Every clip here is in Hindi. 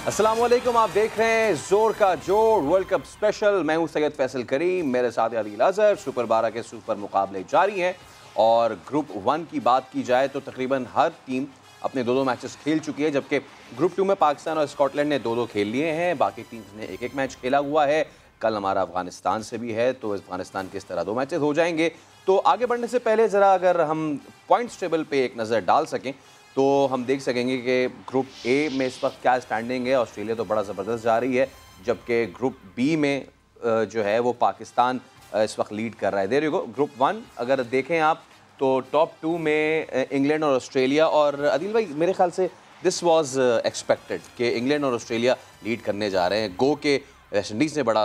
अस्सलामुअलैकुम, आप देख रहे हैं जोर का जोर वर्ल्ड कप स्पेशल। मैं हूं सैयद फैसल करीम, मेरे साथ आदिल अजहर। सुपर 12 के सुपर मुकाबले जारी हैं और ग्रुप 1 की बात की जाए तो तकरीबन हर टीम अपने दो मैचेस खेल चुकी है, जबकि ग्रुप 2 में पाकिस्तान और स्कॉटलैंड ने दो खेल लिए हैं। बाकी टीम्स ने एक मैच खेला हुआ है। कल हमारा अफगानिस्तान से भी है, तो अफगानिस्तान के इस तरह दो मैचेस हो जाएंगे। तो आगे बढ़ने से पहले ज़रा अगर हम पॉइंट्स टेबल पे एक नज़र डाल सकें तो हम देख सकेंगे कि ग्रुप ए में इस वक्त क्या स्टैंडिंग है। ऑस्ट्रेलिया तो बड़ा ज़बरदस्त जा रही है, जबकि ग्रुप बी में जो है वो पाकिस्तान इस वक्त लीड कर रहा है। There you go. ग्रुप 1 अगर देखें आप तो टॉप 2 में इंग्लैंड और ऑस्ट्रेलिया, और आदिल भाई मेरे ख्याल से दिस वाज एक्सपेक्टेड कि इंग्लैंड और ऑस्ट्रेलिया लीड करने जा रहे हैं। गो के वेस्ट इंडीज़ ने बड़ा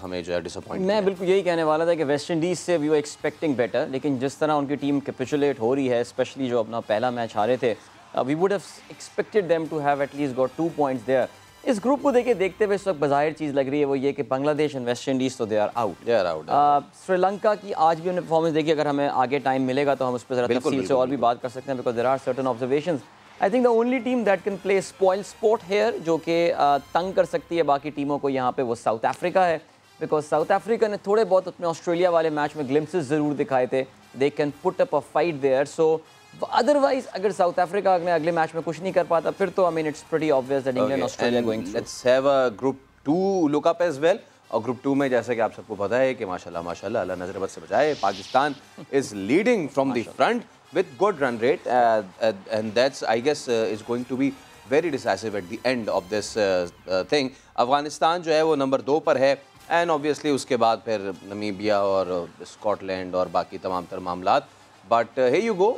हमें जो है डिसअपॉइंट। मैं बिल्कुल यही कहने वाला था कि वेस्ट इंडीज़ से वी वर एक्सपेक्टिंग बेटर, लेकिन जिस तरह उनकी टीम कैपिचुलेट हो रही है, स्पेशली जो अपना पहला मैच हारे थे, we would have expected them to have at least got 2 points there. इस ग्रुप को देखते हुए इस वक्त बज़ाहिर चीज़ लग रही है वो ये कि बांग्लादेश एंड वेस्ट इंडीज़ तो दे आर आउट। श्रीलंका की आज भी उन्हें परफॉर्मेंस देखी, अगर हमें आगे टाइम मिलेगा तो हम उस पर ज़रा तफसील से और भी बात कर सकते हैं, because there are certain observations. I think the only team that can play spoil sport here, जो कि तंग कर सकती है बाकी टीमों को यहाँ पे, वो साउथ अफ्रीका है। बिकॉज साउथ अफ्रीका ने थोड़े बहुत अपने ऑस्ट्रेलिया वाले मैच में ग्लिम्पसेस ज़रूर दिखाए थे, they can put up a fight there. So otherwise अगर साउथ अफ्रीका अगले मैच में कुछ नहीं कर पाता फिर तो I mean it's pretty obvious that England Australia going through. Let's have a group 2 look up as well. और ग्रुप 2 में जैसे कि आप सबको पता है कि माशाल्लाह अल्लाह नजर बद से बचाए, Pakistan is leading from the front with good run rate, and that's I guess is going to be very decisive at the end of this thing. Afghanistan जो है वो नंबर 2 पर है, एंड ऑब्वियसली उसके बाद फिर नमीबिया और स्कॉटलैंड और बाकी तमाम तर मामलात। But hey you go.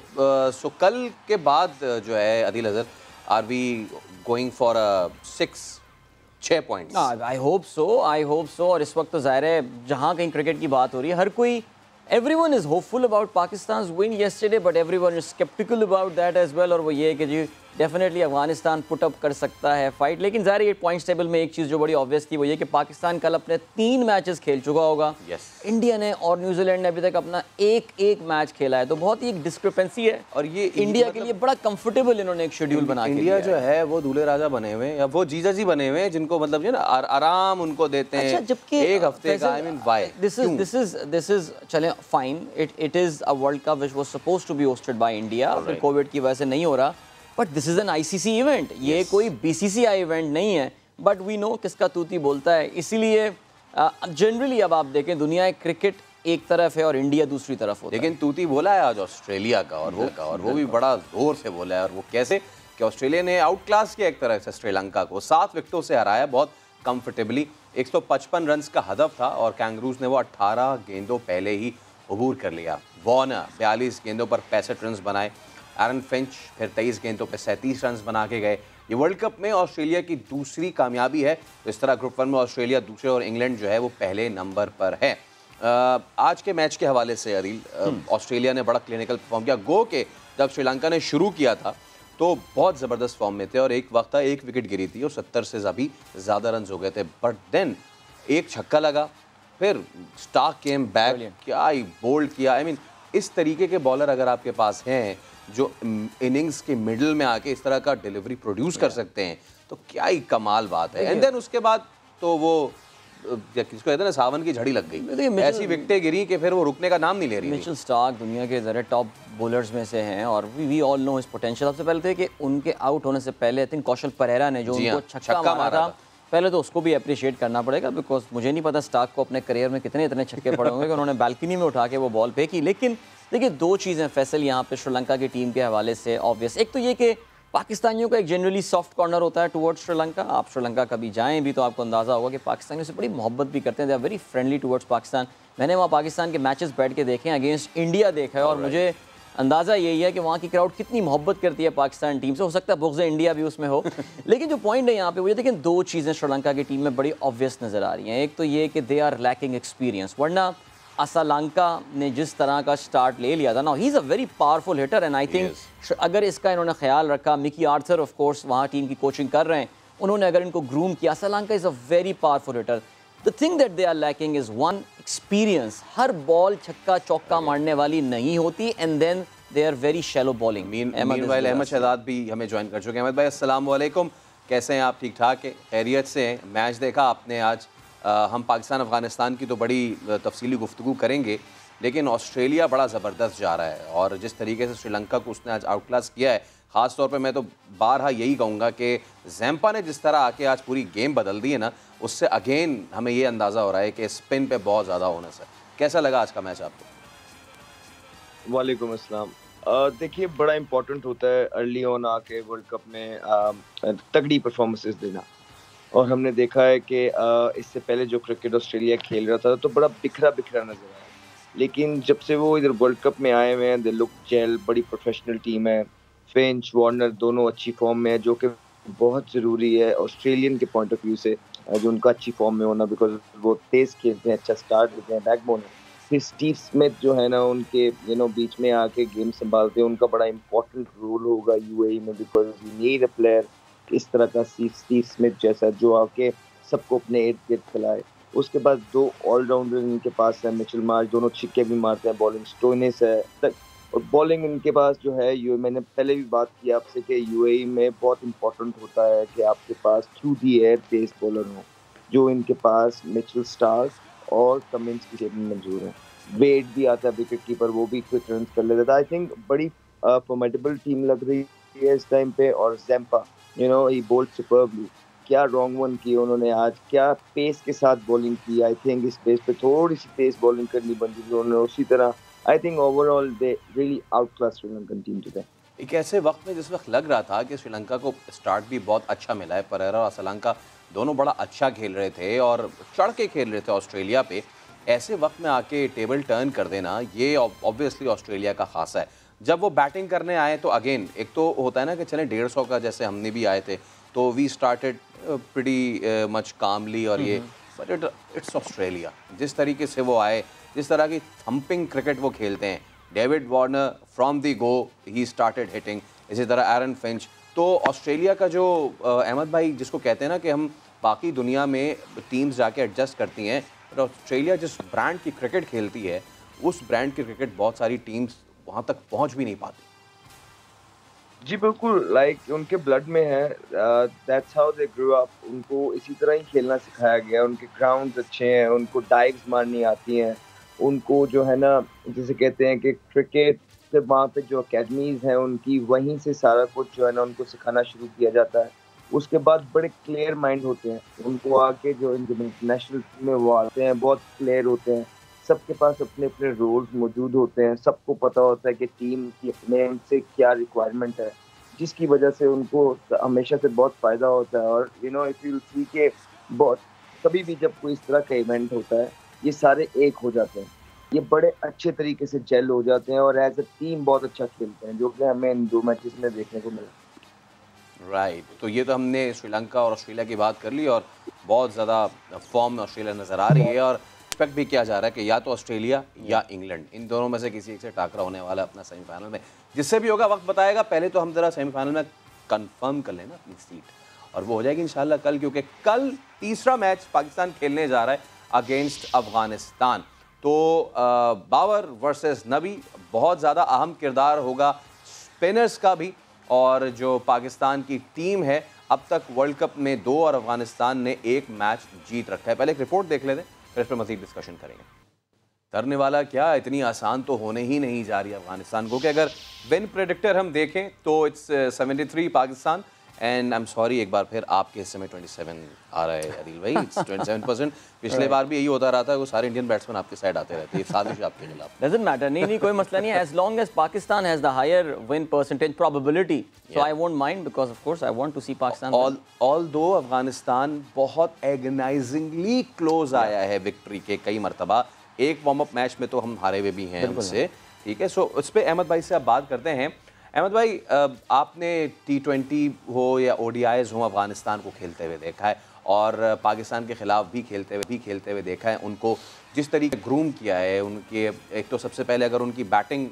सो कल के बाद जो है Adil Azhar, are we going for 6 points? I hope so. और इस वक्त तो ज़ाहिर है जहाँ कहीं क्रिकेट की बात हो रही है, हर कोई everyone is hopeful about Pakistan's win yesterday, but everyone is skeptical about that as well। और वो ये है कि जी डेफिनेटली अफगानिस्तान पुट अप कर सकता है फाइट, लेकिन ज़ाहिर है पॉइंट्स टेबल में एक चीज़ जो बड़ी ऑब्वियस थी वो ये कि पाकिस्तान कल अपने 3 मैचेस खेल चुका होगा। इंडिया ने और न्यूजीलैंड ने अभी तक अपना एक मैच खेला है, तो बहुत ही एक डिस्क्रिपेंसी है। और ये इंडिया के लिए बड़ा कंफर्टेबल इन्होंने एक शेड्यूल बना के इंडिया जो है वो दूल्हे राजा बने हुए हैं, या वो जीजा जी बने हुए हैं, जिनको मतलब जो ना आराम उनको देते हैं। जबकि एक हफ्ते का, I mean why this is चलें fine, it is a world cup which was supposed to be hosted by India, फिर कोविड की वजह से नहीं हो रहा, but this is an ICC event, ये कोई BCCI इवेंट नहीं है। बट वी नो किसका तूती बोलता है, इसीलिए जनरली अब आप देखें दुनिया क्रिकेट एक तरफ है और इंडिया दूसरी तरफ होता है। लेकिन तूती बोला है आज ऑस्ट्रेलिया का, और वो भी बड़ा जोर से बोला है। और वो कैसे कि ऑस्ट्रेलिया ने आउट क्लास किया एक तरह से श्रीलंका को, 7 विकेटों से हराया बहुत कंफर्टेबली। 155 रन का हदफ था और कैंगरूज ने वो 18 गेंदों पहले ही अबूर कर लिया। वॉर्नर 42 गेंदों पर 65 रन बनाए, एरन फिंच फिर 23 गेंदों पे 37 रन बना के गए। ये वर्ल्ड कप में ऑस्ट्रेलिया की दूसरी कामयाबी है। तो इस तरह ग्रुप 1 में ऑस्ट्रेलिया दूसरे और इंग्लैंड जो है वो पहले नंबर पर है। आज के मैच के हवाले से अरील, ऑस्ट्रेलिया ने बड़ा क्लिनिकल परफॉर्म किया। गो के जब श्रीलंका ने शुरू किया था तो बहुत ज़बरदस्त फॉर्म में थे और एक वक्त था 1 विकेट गिरी थी और 70 से भी ज़्यादा रन हो गए थे। बट देन एक छक्का लगा, फिर स्टार्क केम बैक, क्या ही बोल्ड किया। आई मीन इस तरीके के बॉलर अगर आपके पास हैं जो इनिंग्स के मिडल में आके इस तरह का डिलीवरी प्रोड्यूस कर सकते हैं, तो क्या ही कमाल बात है। एंड देन उसके बाद तो वो किसको कहते हैं ना, सावन की झड़ी लग गई, ऐसी विकेटें गिरी कि फिर वो रुकने का नाम नहीं ले रही। मिचेल स्टार्क दुनिया के ज़रा टॉप बॉलर्स में से हैं और we all know his potential. सबसे पहले थे कि उनके आउट होने से पहले आई थिंक कौशल परेरा ने जो उनको छक्का मारा था, पहले तो उसको भी अप्रिशिएट करना पड़ेगा, बिकॉज मुझे नहीं पता स्टार्क को अपने करियर में कितने इतने छक्के पड़े होंगे कि उन्होंने बालकनी में उठा के वो बॉल फेंकी। लेकिन देखिए 2 चीज़ें फैसल यहाँ पे श्रीलंका की टीम के हवाले से ऑब्वियस, एक तो ये कि पाकिस्तानियों का एक जनरली सॉफ्ट कॉर्नर होता है टुवर्ड्स श्रीलंका। आप श्रीलंका कभी जाएं भी तो आपको अंदाज़ा होगा कि पाकिस्तानियों से बड़ी मोहब्बत भी करते हैं, they are very friendly towards Pakistan. मैंने वहाँ पाकिस्तान के मैचेस बैठ के देखे हैं, अगेंस्ट इंडिया देखा है, और मुझे अंदाज़ा यही है कि वहाँ की क्राउड कितनी मोहब्बत करती है पाकिस्तान टीम से। हो सकता है बुग़्ज़ इंडिया भी उसमें हो लेकिन जो पॉइंट है यहाँ पे वो ये देखें, 2 चीज़ें श्रीलंका की टीम में बड़ी ऑब्वियस नज़र आ रही हैं। एक तो ये कि दे आर लैकिंग एक्सपीरियंस, वरना असलंका ने जिस तरह का स्टार्ट ले लिया था ना, he is a very powerful hitter, and I think अगर इसका इन्होंने ख्याल रखा, मिकी आर्थर ऑफ कोर्स वहाँ टीम की कोचिंग कर रहे हैं, उन्होंने अगर इनको ग्रूम किया, Asalanka is a very powerful hitter. The thing that they are lacking is 1 experience. हर बॉल छक्का चौका मारने वाली नहीं होती, and then they are very shallow bowling. Ahmed Shehzad भी हमें ज्वाइन कर चुके हैं। अहमद भाई अस्सलाम वालेकुम। कैसे हैं आप? ठीक ठाक है, खैरियत से हैं? मैच देखा आपने आज? हम पाकिस्तान अफ़गानिस्तान की तो बड़ी तफसीली गुफ्तगू करेंगे, लेकिन ऑस्ट्रेलिया बड़ा ज़बरदस्त जा रहा है और जिस तरीके से श्रीलंका को उसने आज आउट क्लास किया है, ख़ास तौर पे मैं तो बारहा यही कहूँगा कि ज़ैम्पा ने जिस तरह आके आज पूरी गेम बदल दी है ना, उससे अगेन हमें ये अंदाज़ा हो रहा है कि स्पिन पे बहुत ज़्यादा ओनस है। कैसा लगा आज का मैच आपको? वालेकुम अस्सलाम। देखिए, बड़ा इम्पोर्टेंट होता है अर्ली ऑन आके वर्ल्ड कप में तगड़ी परफॉर्मेंसेस देना। और हमने देखा है कि इससे पहले जो क्रिकेट ऑस्ट्रेलिया खेल रहा था तो बड़ा बिखरा-बिखरा नज़र आया। लेकिन जब से वो इधर वर्ल्ड कप में आए हुए हैं, दे लुक जेल, बड़ी प्रोफेशनल टीम है। फिंच, वार्नर दोनों अच्छी फॉर्म में है, जो कि बहुत ज़रूरी है ऑस्ट्रेलियन के पॉइंट ऑफ व्यू से, जो उनका अच्छी फॉर्म में होना, बिकॉज़ वो तेज़ खेलते हैं, अच्छा स्टार्ट देते हैं, बैकबोन है। फिर स्टीव स्मिथ जो है ना, उनके बीच में आके गेम संभालते हैं, उनका बड़ा इंपॉर्टेंट रोल होगा यूएई में, because you need a player इस तरह का स्टीव स्मिथ जैसा, जो आके सबको अपने इर्द-गिर्द खिलाए। उसके बाद 2 ऑलराउंडर इनके पास है, मिचेल मार्श, दोनों छिक्के भी मारते हैं, बॉलिंग स्टोइनिस है और बॉलिंग इनके पास जो है, ये मैंने पहले भी बात की आपसे कि यूएई में बहुत इंपॉर्टेंट होता है कि आपके पास through the air pace bowler हो, जो इनके पास मिचेल स्टार्क और कमिंस की शेप में मंजूर है। वेड भी आता है विकेट कीपर, वो भी क्विक रन्स कर लेता है। आई थिंक बड़ी फॉर्मेडेबल टीम लग रही है इस टाइम पे। और ज़ैम्पा ही बोल्ड सुपर्बली। क्या रॉन्ग वन की उन्होंने आज, क्या पेस के साथ बॉलिंग की। आई थिंक इस पेस पे थोड़ी सी तेज बॉलिंग करनी बनती थी उन्होंने। उसी तरह I think overall they really out class Sri Lankan team today. एक ऐसे वक्त में जिस वक्त लग रहा था कि श्रीलंका को स्टार्ट भी बहुत अच्छा मिला है, परेरा और असलंका दोनों बड़ा अच्छा खेल रहे थे और चढ़ के खेल रहे थे ऑस्ट्रेलिया पे, ऐसे वक्त में आके टेबल टर्न कर देना ये ऑब्वियसली ऑस्ट्रेलिया का खासा है। जब वो बैटिंग करने आए तो अगेन एक तो होता है ना कि चले 150 का जैसे हमने भी आए थे तो वी स्टार्टेड प्रीटी मच कामली और ये, बट इट्स ऑस्ट्रेलिया। जिस तरीके से वो आए, जिस तरह की थम्पिंग क्रिकेट वो खेलते हैं, David Warner from the go he started hitting, इसी तरह एरन फिंच। तो ऑस्ट्रेलिया का जो अहमद भाई जिसको कहते हैं ना कि हम बाकी दुनिया में टीम्स जाके एडजस्ट करती हैं, पर ऑस्ट्रेलिया जिस ब्रांड की क्रिकेट खेलती है उस ब्रांड की क्रिकेट बहुत सारी टीम्स वहाँ तक पहुँच भी नहीं पाती। जी बिल्कुल, लाइक उनके ब्लड में है। That's how they grow up. उनको इसी तरह ही खेलना सिखाया गया। उनके ग्राउंड्स अच्छे हैं, उनको डाइव्स मारनी आती हैं, उनको जो है ना, जिसे कहते हैं कि क्रिकेट से वहाँ पे जो अकेडमीज़ हैं उनकी, वहीं से सारा कुछ जो है ना उनको सिखाना शुरू किया जाता है। उसके बाद बड़े क्लियर माइंड होते हैं। उनको आके जो इंटरनेशनल टीम में वो आते हैं, बहुत क्लियर होते हैं। सबके पास अपने-अपने रोल्स मौजूद होते हैं। सबको पता होता है कि टीम की अपने एंड से क्या रिक्वायरमेंट है, जिसकी वजह से उनको हमेशा से बहुत फ़ायदा होता है। और इफ यू सी के बहुत कभी भी जब कोई इस तरह का इवेंट होता है, ये सारे एक हो जाते हैं। ये बड़े अच्छे तरीके से जेल हो जाते हैं और एज़ अ टीम बहुत अच्छा खेलते हैं, जो कि हमें इन 2 मैचेस में देखने को मिला। राइट, तो ये तो हमने श्रीलंका और ऑस्ट्रेलिया की बात कर ली और बहुत ज़्यादा फॉर्म में ऑस्ट्रेलिया नज़र आ रही है और एक्सपेक्ट भी किया जा रहा है कि या तो ऑस्ट्रेलिया या इंग्लैंड, इन दोनों में से किसी एक से टाकरा होने वाला है अपना सेमीफाइनल में। जिससे भी होगा वक्त बताएगा। पहले तो हम ज़रा सेमीफाइनल में कंफर्म कर लेना अपनी सीट और वो हो जाएगी इंशाल्लाह कल, क्योंकि कल तीसरा मैच पाकिस्तान खेलने जा रहा है अगेंस्ट अफ़गानिस्तान। तो बाबर वर्सेस नबी, बहुत ज़्यादा अहम किरदार होगा स्पिनर्स का भी। और जो पाकिस्तान की टीम है अब तक वर्ल्ड कप में 2 और अफगानिस्तान ने 1 मैच जीत रखा है। पहले एक रिपोर्ट देख लेते हैं, फिर इस पर मज़ीद डिस्कशन करेंगे। करने वाला क्या, इतनी आसान तो होने ही नहीं जा रही अफगानिस्तान को कि अगर विन प्रेडिक्टर हम देखें तो it's 73 Pakistan and I am sorry एक बार फिर आपके हिस्से में 27 आ रहा है अदिल भाई, इट्स 27%। पिछले बार भी यही होता रहा था, वो सारे इंडियन बैट्समैन आपके साइड आते रहते हैं, साजिश आपके खिलाफ। डजंट मैटर, नहीं कोई मसला नहीं है, as long as Pakistan has the higher win percentage probability, so I won't mind, because of course I want to see Pakistan. Although Afghanistan बहुत एगनाइजिंगली क्लोज आया है विक्ट्री के कई मरतबा। एक वार्म अप मैच में तो हम हारे हुए भी हैं उनसे, ठीक है। सो उस पर अहमद भाई से आप बात करते हैं। अहमद भाई, आपने T20 हो या ODIs हो अफ़गानिस्तान को खेलते हुए देखा है और पाकिस्तान के ख़िलाफ़ भी खेलते हुए देखा है। उनको जिस तरीके ग्रूम किया है, उनके एक तो सबसे पहले अगर उनकी बैटिंग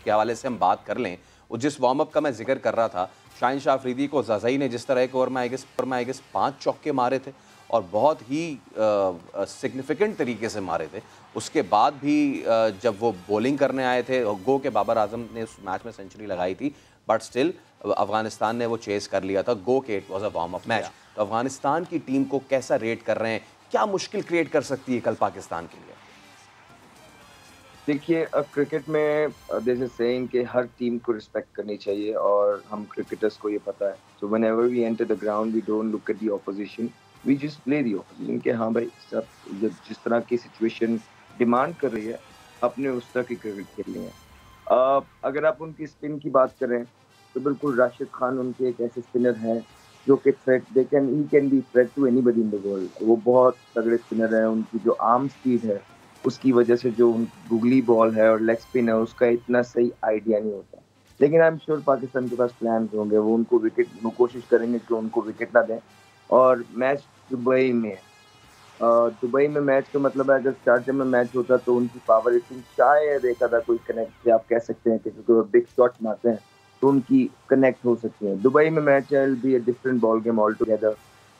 के हवाले से हम बात कर लें, वो जिस वार्म अप का मैं जिक्र कर रहा था, शाहिन शाह अफरीदी को ज़ज़ई ने जिस तरह एक ओवर में आई गेस 5 चौके मारे थे और बहुत ही सिग्निफिकेंट तरीके से मारे थे। उसके बाद भी जब वो बॉलिंग करने आए थे, गो के बाबर आजम ने उस मैच में सेंचुरी लगाई थी, बट स्टिल अफगानिस्तान ने वो चेस कर लिया था, गो के it was a warm up match. तो अफगानिस्तान की टीम को कैसा रेट कर रहे हैं, क्या मुश्किल क्रिएट कर सकती है कल पाकिस्तान के लिए? देखिए, क्रिकेट में देयर इज अ सेइंग कि हर टीम को रिस्पेक्ट करनी चाहिए और हम क्रिकेटर्स को ये पता है। So whenever we enter the ground we don't look at the opposition, we just play the opposition कि हाँ भाई, सब जिस तरह की सिचुएशन डिमांड कर रही है, अपने उस तरह की क्रिकेट खेलनी है। अगर आप उनकी स्पिन की बात करें, तो बिल्कुल राशिद खान उनके एक ऐसे स्पिनर हैं जो कि he can be threat to anybody in the world. वो बहुत तगड़े स्पिनर हैं। उनकी जो आर्म स्पीड है, उसकी वजह से जो गूगली बॉल है और लेग स्पिन है, उसका इतना सही आइडिया नहीं होता। लेकिन आई एम श्योर पाकिस्तान के पास प्लान होंगे, वो कोशिश करेंगे कि उनको विकेट ना दें। और मैच दुबई में है। दुबई में मैच का मतलब है, अगर शारजाह में मैच होता तो उनकी पावर इतनी शायद एक आधा कोई कनेक्ट, आप कह सकते हैं कि क्योंकि वो बिग शॉट मारते हैं तो उनकी कनेक्ट हो सकती है। दुबई में मैच है, be a different ball game all together.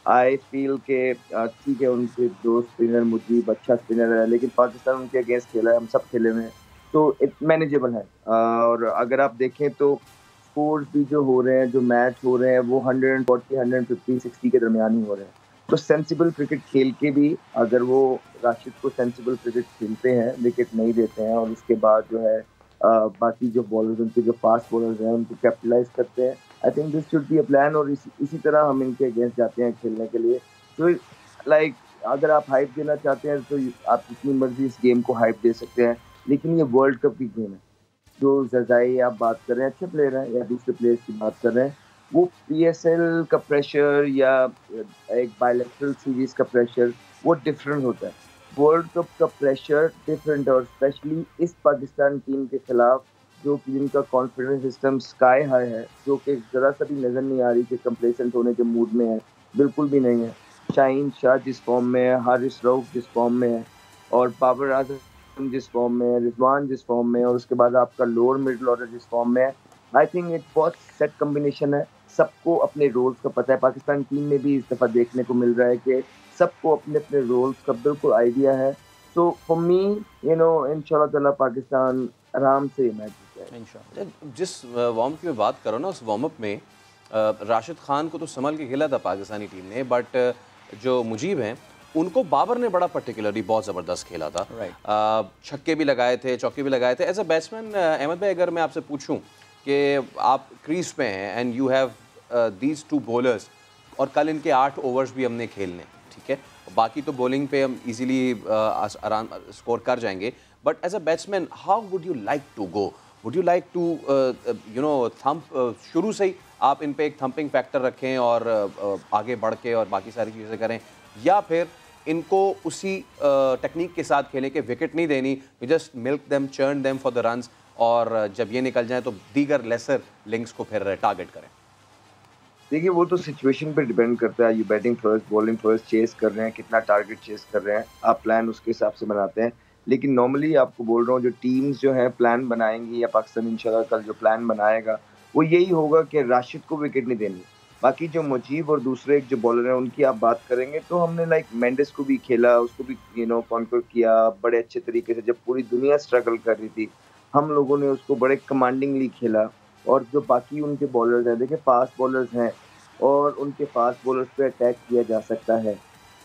I feel के ठीक है, उनके दो स्पिनर, मुजीब अच्छा स्पिनर है, लेकिन पाकिस्तान उनके अगेंस्ट खेला है, हम सब खेले हुए हैं, तो मैनेजेबल है। और अगर आप देखें तो स्कोर्स भी जो हो रहे हैं, जो मैच हो रहे हैं, वो 140, 150, 60 के दरमियान ही हो रहे हैं। तो सेंसिबल क्रिकेट खेल के भी अगर वो राशिद को सेंसिबल क्रिकेट खेलते हैं, विकेट नहीं देते हैं, और उसके बाद जो है बाकी जो बॉलर्स, उनके जो फास्ट बॉलर्स हैं, उनको कैपिटलाइज करते हैं, I think this should be a plan. और इसी तरह हम इनके अगेंस्ट जाते हैं खेलने के लिए। तो लाइक अगर आप हाइप देना चाहते हैं तो आप जितनी मर्जी इस गेम को हाइप दे सकते हैं, लेकिन ये वर्ल्ड कप की गेम है। जो जजाई आप बात कर रहे हैं, अच्छे प्लेयर हैं, या दूसरे प्लेयर्स की बात कर रहे हैं, वो पीएसएल का प्रेशर या एक बायलैटरल सीरीज का प्रेशर वो डिफरेंट होता है। वर्ल्ड कप का प्रेशर डिफरेंट है, और स्पेशली इस पाकिस्तान टीम के खिलाफ, जो कि जिनका कॉन्फिडेंस सिस्टम स्काई हाई है, जो कि जरा सा भी नजर नहीं आ रही कि कंप्लेसेंट होने के मूड में है, बिल्कुल भी नहीं है। शाहीन शाह जिस फॉर्म में है, हारिस रऊफ जिस फॉर्म में है, और बाबर आजम जिस फॉर्म में है, रिजवान जिस फॉर्म में है, और उसके बाद आपका लोअर मिडिल ऑर्डर जिस फॉर्म में है, आई थिंक एक बहुत सेट कॉम्बिनेशन है। सबको अपने रोल्स का पता है। पाकिस्तान टीम में भी इस दफ़ा देखने को मिल रहा है कि सबको अपने अपने रोल्स का बिल्कुल आइडिया है। सो फॉर मी, इंशाल्लाह ताला पाकिस्तान आराम से ये मैच जीता है इंशाल्लाह। जिस वार्म अप की मैं बात करो ना, उस वार्म अप में राशिद खान को तो संभल के खेला था पाकिस्तानी टीम ने, बट जो मुजीब हैं उनको बाबर ने बड़ा पर्टिकुलरली बहुत ज़बरदस्त खेला था। छक्के भी लगाए थे, चौके भी लगाए थे। एज अ बैट्समैन अहमद भाई, अगर मैं आपसे पूछूं कि आप क्रीज पे हैं and you have these two bowlers, और कल इनके 8 ओवर्स भी हमने खेलने, ठीक है, बाकी तो बॉलिंग पे हम इजीली आराम स्कोर कर जाएंगे, but as a batsman how would you like to go? Would you like to thump, शुरू से ही आप इन पे एक थम्पिंग फैक्टर रखें और आगे बढ़ के और बाकी सारी चीज़ें करें, या फिर इनको उसी टेक्निक के साथ खेलें कि विकेट नहीं देनी, you just milk them, churn them for the runs, और जब ये निकल जाए तो दीगर लेसर लिंक्स को फिर टारगेट करें? देखिए, वो तो सिचुएशन पे डिपेंड करता है। You batting first, bowling first, chase कर रहे हैं, कितना टारगेट चेस कर रहे हैं, आप प्लान उसके हिसाब से बनाते हैं। लेकिन नॉर्मली आपको बोल रहा हूँ, जो टीम्स जो है प्लान बनाएंगी, या पाकिस्तान इंशाल्लाह कल जो प्लान बनाएगा, वो यही होगा कि राशिद को विकेट नहीं देनी। बाकी जो मुजीब और दूसरे एक जो बॉलर हैं, उनकी आप बात करेंगे, तो हमने लाइक मेंडिस को भी खेला, उसको भी कॉन्कर किया बड़े अच्छे तरीके से। जब पूरी दुनिया स्ट्रगल कर रही थी, हम लोगों ने उसको बड़े कमांडिंगली खेला। और जो बाकी उनके बॉलर्स हैं, देखिए फास्ट बॉलर्स हैं, और उनके फास्ट बॉलर्स पे अटैक किया जा सकता है।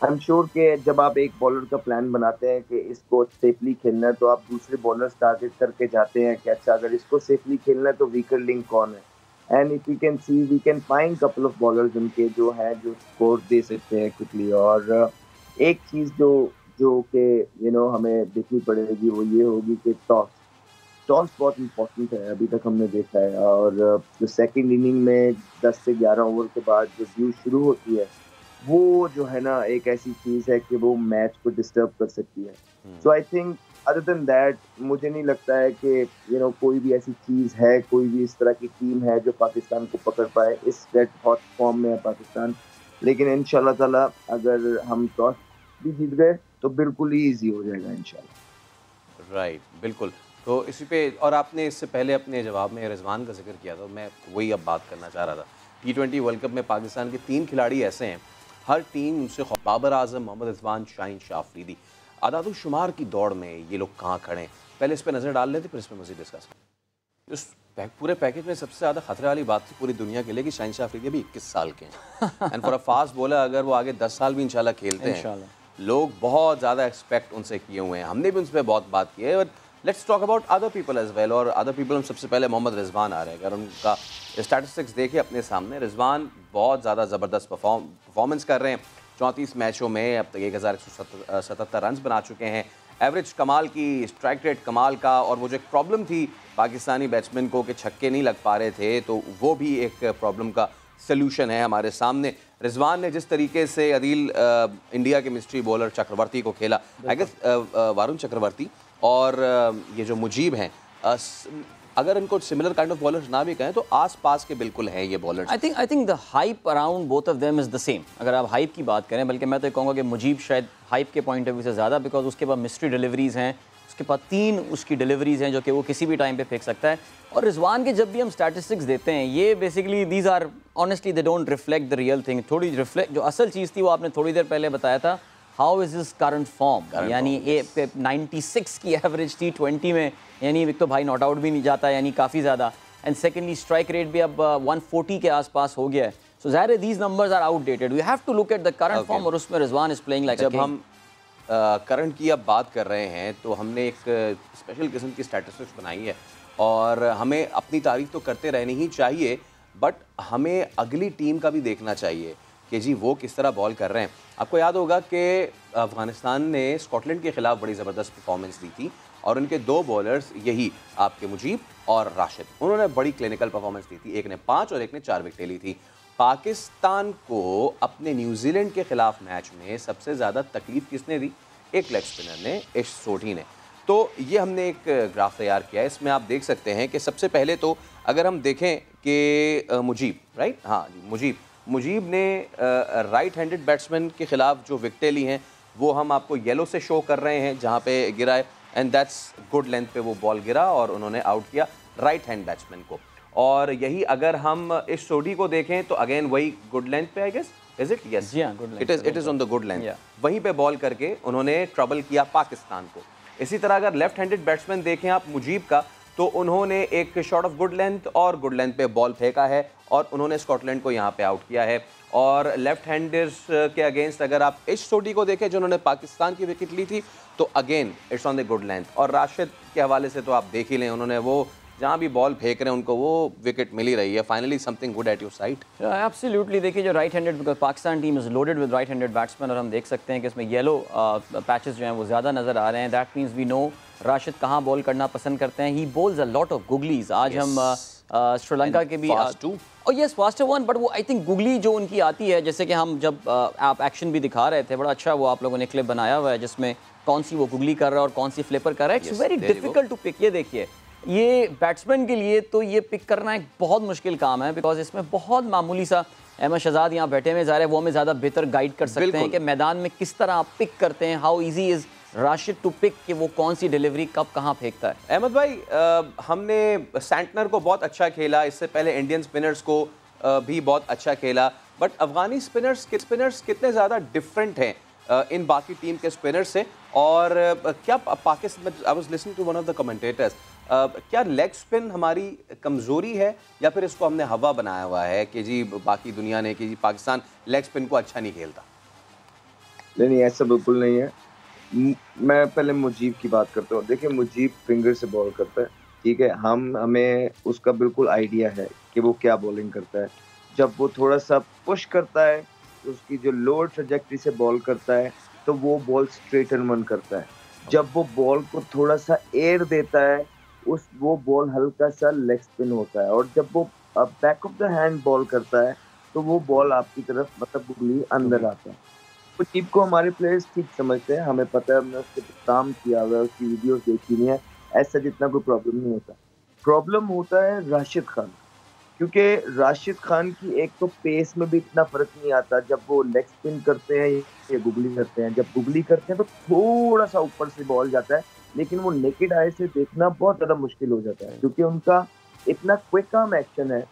आई एम श्योर कि जब आप एक बॉलर का प्लान बनाते हैं कि इसको सेफली खेलना है, तो आप दूसरे बॉलर्स टारगेट करके जाते हैं कि अच्छा, अगर इसको सेफली खेलना है तो वीकर लिंक कौन है। And if you can see, we can find couple of bowlers उनके जो हैं, जो स्कोर दे सकते हैं क्विकली। और एक चीज़ जो जो कि हमें देखनी पड़ेगी, वो ये होगी कि टॉस टॉस बहुत इम्पोर्टेंट है, अभी तक हमने देखा है। और जो सेकंड इनिंग में 10 से 11 ओवर के बाद जो ड्यू शुरू होती है, वो जो है ना, एक ऐसी चीज़ है कि वो मैच को डिस्टर्ब कर सकती है। So I think other than that, मुझे नहीं लगता है कि कोई भी ऐसी चीज़ है, कोई भी इस तरह की टीम है जो पाकिस्तान को पकड़ पाए। इस रेड हॉट फॉर्म में है पाकिस्तान। लेकिन इंशाल्लाह ताला अगर हम टॉस भी जीत गए तो बिल्कुल ही ईजी हो जाएगा इंशाल्लाह। राइट, बिल्कुल। तो इसी पे, और आपने इससे पहले अपने जवाब में रिजवान का जिक्र किया था, मैं वही अब बात करना चाह रहा था। T20 वर्ल्ड कप में पाकिस्तान के 3 खिलाड़ी ऐसे हैं, हर टीम उनसे बाबर आजम, मोहम्मद रिजवान, शाहीन शाह अफरीदी, अदादुल शुमार की दौड़ में ये लोग कहाँ खड़े हैं? पहले इस पर नज़र डाल लेते, फिर इस पर मज़ीद डिस्कस करें। उस पूरे पैकेज में सबसे ज़्यादा खतरे वाली बात थी पूरी दुनिया के लिए कि शहनशाह अफरीदी भी 21 साल के हैं and for a fast bowler अगर वो आगे 10 साल भी इंशाल्लाह खेलते हैं, लोग बहुत ज़्यादा एक्सपेक्ट उनसे किए हुए हैं, हमने भी उनसे बहुत बात की है। और let's talk about other people as well. और अदर पीपल हम सबसे पहले मोहम्मद रिजवान आ रहे हैं। अगर उनका स्टैटिस्टिक्स देखें अपने सामने, रिजवान बहुत ज़्यादा ज़बरदस्त परफॉर्मेंस कर रहे हैं। 34 मैचों में अब तक 1177 रन बना चुके हैं। एवरेज कमाल की, स्ट्राइक रेट कमाल का। और वो जो एक प्रॉब्लम थी पाकिस्तानी बैट्समैन को कि छक्के नहीं लग पा रहे थे, तो वो भी एक प्रॉब्लम का सल्यूशन है हमारे सामने। रिजवान ने जिस तरीके से अदील इंडिया के मिस्ट्री बॉलर चक्रवर्ती को खेला, आई गेस वारुण चक्रवर्ती और ये जो मुजीब हैं, अगर इनको सिमिलर काइंड ऑफ बॉलर्स ना भी कहें तो आस-पास के बिल्कुल हैं ये bowlers. I think the hype around both of them is the same. अगर आप हाइप की बात करें, बल्कि मैं तो कहूँगा कि मुजीब शायद हाइप के पॉइंट ऑफ व्यू से ज़्यादा, बिकॉज उसके पास मिस्ट्री डिलीवरीज़ हैं, उसके पास 3 उसकी डिलीवरीज़ हैं जो कि वो किसी भी टाइम पे फेंक सकता है। और रिजवान के जब भी हम स्टैटिस्टिक्स देते हैं, ये basically these are honestly they don't reflect the real thing. थोड़ी रिफ्लेक्ट जो असल चीज़ थी वो आपने थोड़ी देर पहले बताया था, how is his current form, यानी 96 की एवरेज T20 में, यानी एक तो भाई नॉट आउट भी नहीं जाता, यानी काफ़ी ज़्यादा। एंड सेकेंडली स्ट्राइक रेट भी अब 140 के आसपास हो गया है। सो ज़ाहिर है these numbers are outdated, we have to look at the current form. और उसमें रिजवान इज़ प्लेइंग लाइक, जब हम करंट की अब बात कर रहे हैं तो हमने एक स्पेशल किस्म की स्टैटिस्टिक्स बनाई है और हमें अपनी तारीफ तो करते रहनी ही चाहिए, बट हमें अगली टीम का भी देखना चाहिए कि जी वो किस तरह बॉल कर रहे हैं। आपको याद होगा कि अफ़गानिस्तान ने स्कॉटलैंड के ख़िलाफ़ बड़ी ज़बरदस्त परफॉर्मेंस दी थी और उनके 2 बॉलर्स यही आपके मुजीब और राशिद, उन्होंने बड़ी क्लिनिकल परफॉर्मेंस दी थी। एक ने 5 और एक ने 4 विकेटें ली थी। पाकिस्तान को अपने न्यूजीलैंड के ख़िलाफ़ मैच में सबसे ज़्यादा तकलीफ़ किसने दी? एक लेग स्पिनर ने, इश सोढ़ी ने। तो ये हमने एक ग्राफ तैयार किया है, इसमें आप देख सकते हैं कि सबसे पहले तो अगर हम देखें कि मुजीब, राइट, हाँ जी, मुजीब ने राइट हैंडेड बैट्समैन के ख़िलाफ़ जो विकेटें ली हैं वो हम आपको येलो से शो कर रहे हैं जहाँ पे गिरा है, एंड दैट्स गुड लेंथ पे वो बॉल गिरा और उन्होंने आउट किया राइट हैंड बैट्समैन को। और यही अगर हम इस सोडी को देखें तो अगेन वही गुड लेंथ पे, I guess is it, yes it is on the good length, वहीं पे बॉल करके उन्होंने ट्रबल किया पाकिस्तान को। इसी तरह अगर लेफ्ट हैंडेड बैट्समैन देखें आप मुजीब का, तो उन्होंने एक शॉट ऑफ गुड लेंथ और गुड लेंथ पे बॉल फेंका है और उन्होंने स्कॉटलैंड को यहाँ पे आउट किया है। और लेफ्ट हैंडर्स के अगेंस्ट अगर आप इस सोडी को देखें जो उन्होंने पाकिस्तान की विकेट ली थी, तो again it's on the good length. और राशिद के हवाले से तो आप देख ही लें, उन्होंने वो जहाँ भी बॉल फेंक रहे हैं उनको वो विकेट मिल ही रही है। Finally something good at your side. Absolutely, देखिए जो right handed, because Pakistan team is loaded with right handed batsman, और हम देख सकते हैं कि इसमें येलो पैचेस जो हैं वो ज़्यादा नज़र आ रहे हैं। That means we know Rashid कहाँ बॉल करना पसंद करते हैं। He bowls a lot of googlies. आज हम श्रीलंका के भी यस फास्टर वन, बट वो आई थिंक गुगली जो उनकी आती है, जैसे कि हम जब आप एक्शन भी दिखा रहे थे, बड़ा अच्छा वो आप लोगों ने क्लिप बनाया हुआ है जिसमें कौन सी वो गुगली कर रहा है और कौन सी फ्लिपर कर रहा है। It's very difficult to pick. ये देखिए, ये बैट्समैन के लिए तो ये पिक करना एक बहुत मुश्किल काम है, बिकॉज इसमें बहुत मामूली सा, अहमद शहजाद यहाँ बैठे हुए ज़ाहिर है वो हमें ज़्यादा बेहतर गाइड कर सकते हैं कि मैदान में किस तरह आप पिक करते हैं। How easy is Rashid to pick कि वो कौन सी डिलीवरी कब कहाँ फेंकता है। अहमद भाई, हमने सैंटनर को बहुत अच्छा खेला, इससे पहले इंडियन स्पिनर्स को भी बहुत अच्छा खेला, बट अफगानी स्पिनर्स कितने ज़्यादा डिफरेंट हैं इन बाकी टीम के स्पिनर्स से। और क्या Pakistan, I was listening to one of the commentators, क्या लेग स्पिन हमारी कमज़ोरी है या फिर इसको हमने हवा बनाया हुआ है कि जी बाकी दुनिया ने कि जी पाकिस्तान लेग स्पिन को अच्छा नहीं खेलता? नहीं, ऐसा बिल्कुल नहीं है। मैं पहले मुजीब की बात करता हूँ। देखिए, मुजीब फिंगर से बॉल करता है, ठीक है, हमें उसका बिल्कुल आइडिया है कि वो क्या बॉलिंग करता है। जब वो थोड़ा सा पुश करता है, उसकी जो लोअर ट्रैजेक्टरी से बॉल करता है, तो वो बॉल स्ट्रेट एंड वन करता है। जब वो बॉल को थोड़ा सा एयर देता है, वो बॉल हल्का सा लेग स्पिन होता है। और जब वो back of the hand ball करता है, तो वो बॉल आपकी तरफ, मतलब गुगली अंदर आता है। मुजीब को हमारे प्लेयर्स ठीक समझते हैं, हमें पता है, हमने उसके काम किया हुआ है, उसकी वीडियोस देखी हुई है, ऐसा जितना कोई प्रॉब्लम नहीं होता। प्रॉब्लम होता है राशिद खान, क्योंकि राशिद खान की एक तो पेस में भी इतना फर्क नहीं आता जब वो लेग स्पिन करते हैं या गुगली करते हैं। जब गुगली करते हैं तो थोड़ा सा ऊपर से बॉल जाता है, लेकिन वो नेकेड आई से देखना बहुत ज़्यादा मुश्किल हो जाता है, क्योंकि उनका इतना क्विक आर्म एक्शन है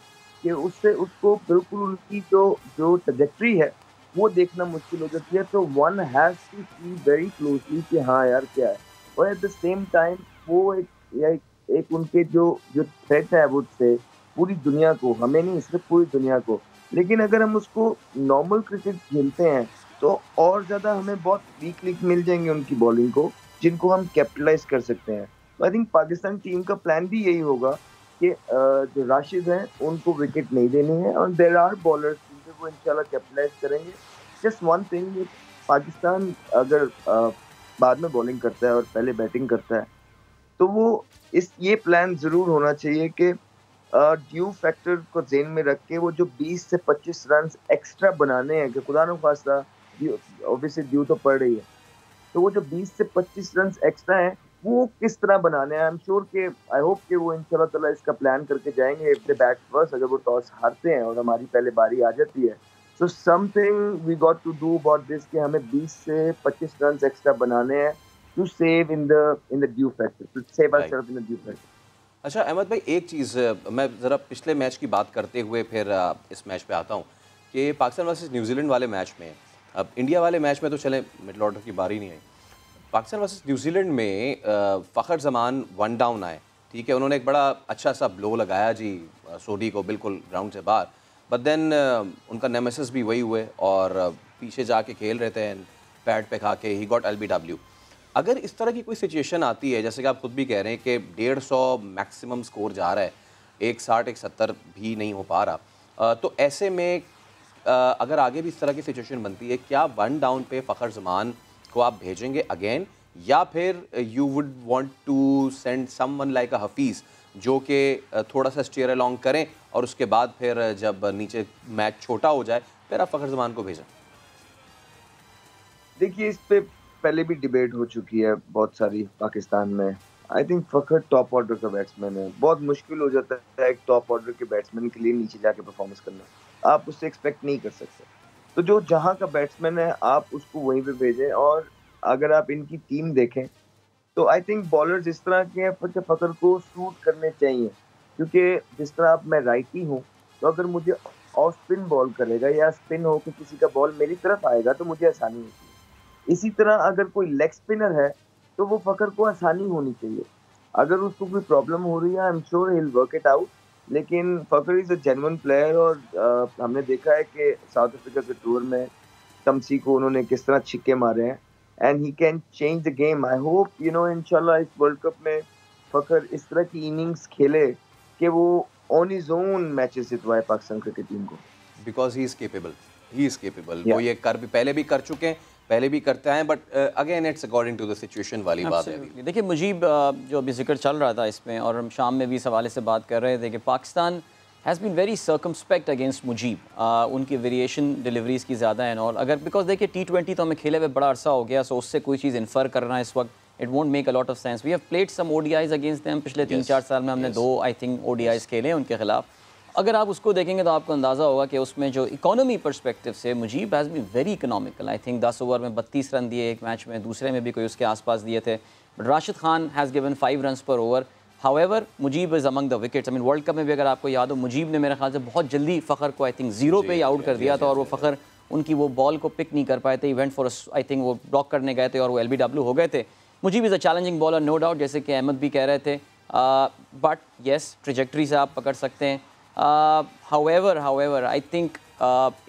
कि उससे उसको बिल्कुल उनकी जो ट्रैजेक्टरी है वो देखना मुश्किल हो जाती है। तो one has to see very closely कि हाँ यार क्या है। और एट द सेम टाइम वो एक एक उनके जो जो थ्रेट है वुड से पूरी दुनिया को, हमें नहीं सिर्फ पूरी दुनिया को, लेकिन अगर हम उसको नॉर्मल क्रिकेट खेलते हैं तो और ज़्यादा हमें बहुत वीक लिंक मिल जाएंगे उनकी बॉलिंग को, जिनको हम कैपिटलाइज कर सकते हैं। तो आई थिंक पाकिस्तान टीम का प्लान भी यही होगा कि जो राशिद हैं उनको विकेट नहीं देनी है, और देयर आर बॉलर्स जिनको वो इंशाल्लाह कैपिटलाइज करेंगे। जस्ट वन थिंग, पाकिस्तान अगर बाद में बॉलिंग करता है और पहले बैटिंग करता है तो वो ये प्लान ज़रूर होना चाहिए कि ड्यू फैक्टर को ज़हन में रख के वो जो 20 से 25 रन एक्स्ट्रा बनाने हैं, कि खुदा न खास्ता ऑब्वियसली ड्यू तो पड़ रही है, तो वो जो 20 से 25 रन एक्स्ट्रा हैं वो किस तरह बनाने हैं। आई एम श्योर कि आई होप कि वो इंशाल्लाह ताला इसका प्लान करके जाएंगे। इफ दे बैट फर्स्ट, अगर वो टॉस हारते हैं और हमारी पहले बारी आ जाती है, so something we got to do about this, कि हमें 20 से 25 रन एक्स्ट्रा बनाने हैं to save in the dew factor, to save ourself in the dew factor. अच्छा अहमद भाई, एक चीज़ मैं ज़रा पिछले मैच की बात करते हुए फिर इस मैच पे आता हूँ कि पाकिस्तान वर्सेस न्यूजीलैंड वाले मैच में, अब इंडिया वाले मैच में तो चले मिडल ऑर्डर की बारी नहीं आई, पाकिस्तान वर्सेस न्यूजीलैंड में फ़खर जमान वन डाउन आए, ठीक है, उन्होंने एक बड़ा अच्छा सा ब्लो लगाया जी सोडी को बिल्कुल ग्राउंड से बाहर, बट देन उनका नेमेसिस भी वही हुए और पीछे जाके खेल रहे थे पैड पे खा के, ही गॉट LBW। अगर इस तरह की कोई सिचुएशन आती है, जैसे कि आप खुद भी कह रहे हैं कि 150 मैक्सिमम स्कोर जा रहा है, 160 170 भी नहीं हो पा रहा, तो ऐसे में अगर आगे भी इस तरह की सिचुएशन बनती है, क्या वन डाउन पे फ़खर जमान को आप भेजेंगे अगेन, या फिर you would want to send someone like a Hafeez जो कि थोड़ा सा स्टीयर अलोंग करें और उसके बाद फिर जब नीचे मैच छोटा हो जाए फिर आप फ़खर जमान को भेजें? देखिए, इस पे पहले भी डिबेट हो चुकी है बहुत सारी पाकिस्तान में। I think Fakhar top order का बैट्समैन है, बहुत मुश्किल हो जाता है एक टॉप ऑर्डर के बैट्समैन के लिए नीचे जाके परफॉर्मेंस करना, आप उससे एक्सपेक्ट नहीं कर सकते। तो जो जहाँ का बैट्समैन है आप उसको वहीं पे भेजें। और अगर आप इनकी टीम देखें तो आई थिंक बॉलर्स इस तरह के हैं फ़खर को सूट करने चाहिए, क्योंकि जिस तरह अब मैं राइटी हूँ, तो अगर मुझे ऑफ स्पिन बॉल करेगा या स्पिन होकर किसी का बॉल मेरी तरफ आएगा तो मुझे आसानी होती है। इसी तरह अगर कोई लेग स्पिनर है तो वो फ़खर को आसानी होनी चाहिए। अगर उसको कोई प्रॉब्लम हो रही है, I am sure he will work it out, लेकिन Fakhar is a genuine player. और हमने देखा है कि साउथ अफ्रीका के टूर में तमसी को उन्होंने किस तरह छिक्के मारे हैं, and he can change the game. I hope इंशाल्लाह इस वर्ल्ड कप में फ़खर इस तरह की इनिंग्स खेले कि वो ऑन हिज ओन मैचेस जितवाए पाकिस्तान क्रिकेट टीम को, बिकॉज ही इज़ केपेबल। वो ये पहले भी कर चुके हैं, पहले भी करते हैं, but again it's according to the situation वाली बात है। देखिए मुजीब, जो अभी जिक्र चल रहा था इसमें, और हम शाम में भी इस हवाले से बात कर रहे थे कि Pakistan has been very circumspect against Mujeeb, उनकी वेरिएशन डिलीवरीज़ की ज़्यादा है। और अगर बिकॉज देखिए T20 तो हमें खेले हुए बड़ा अरसा हो गया, सो उससे कोई चीज़ इन्फर करना इस वक्त it won't make a lot of sense. We have played some ODIs against them, पिछले 3-4 साल में हमने 2 आई थिंक ODIs खेले हैं उनके खिलाफ। अगर आप उसको देखेंगे तो आपको अंदाज़ा होगा कि उसमें जो इकोनॉमी पर्सपेक्टिव से Mujeeb has been very economical. I think 10 over में 32 रन दिए एक मैच में, दूसरे में भी कोई उसके आसपास दिए थे। But Rashid Khan has given 5 run per over. However Mujeeb is among the wickets. I mean world cup में भी अगर आपको याद हो, मुजीब ने मेरे ख्याल से बहुत जल्दी फ़खर को आई थिंक 0 पे ही आउट कर दिया था, और वो फ़खर उनकी वो बॉल को पिक नहीं कर पाए थे। इवेंट फॉर आई थिंक वो ब्लॉक करने गए थे और वो LBW हो गए थे। Mujeeb is a challenging bowler no doubt, जैसे कि अहमद भी कह रहे थे, बट येस ट्रेजेक्ट्री से आप पकड़ सकते हैं। However, I think